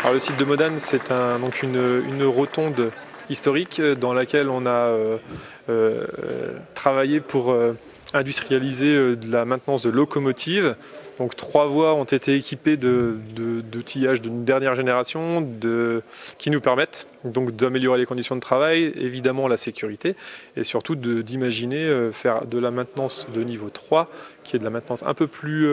Alors le site de Modane, c'est donc une rotonde historique dans laquelle on a travaillé pour industrialiser de la maintenance de locomotives. Donc 3 voies ont été équipées d'outillages d'une dernière génération qui nous permettent donc d'améliorer les conditions de travail, évidemment la sécurité et surtout d'imaginer faire de la maintenance de niveau 3 qui est de la maintenance un peu plus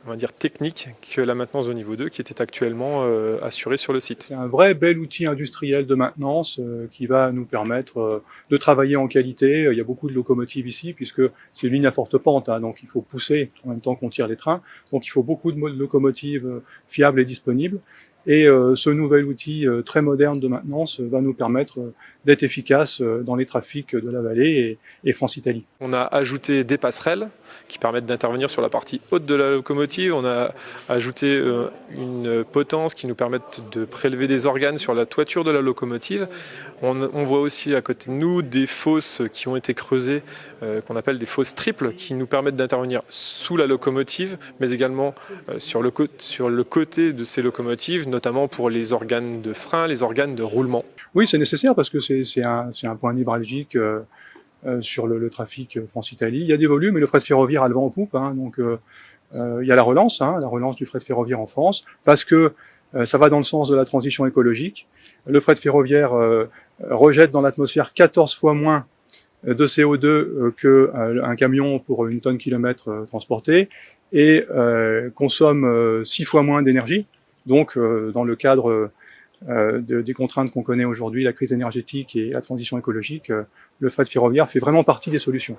on va dire technique que la maintenance de niveau 2 qui était actuellement assurée sur le site. C'est un vrai bel outil industriel de maintenance qui va nous permettre de travailler en qualité. Il y a beaucoup de locomotives ici puisque c'est une ligne à forte pente, hein, donc il faut pousser en même temps qu'on tire les trains. Donc il faut beaucoup de locomotives fiables et disponibles. Et ce nouvel outil très moderne de maintenance va nous permettre d'être efficace dans les trafics de la vallée et France-Italie. On a ajouté des passerelles qui permettent d'intervenir sur la partie haute de la locomotive. On a ajouté une potence qui nous permet de prélever des organes sur la toiture de la locomotive. On voit aussi à côté de nous des fosses qui ont été creusées, qu'on appelle des fosses triples, qui nous permettent d'intervenir sous la locomotive, mais également sur le côté de ces locomotives, notamment pour les organes de frein, les organes de roulement. Oui, c'est nécessaire parce que c'est un point névralgique sur le trafic France-Italie. Il y a des volumes et le fret ferroviaire a le vent en poupe, hein, donc il y a la relance du fret ferroviaire en France, parce que ça va dans le sens de la transition écologique. Le fret ferroviaire rejette dans l'atmosphère 14 fois moins de CO2 qu'un camion pour une tonne kilomètre transporté et consomme 6 fois moins d'énergie. Donc, dans le cadre des contraintes qu'on connaît aujourd'hui, la crise énergétique et la transition écologique, le fret ferroviaire fait vraiment partie des solutions.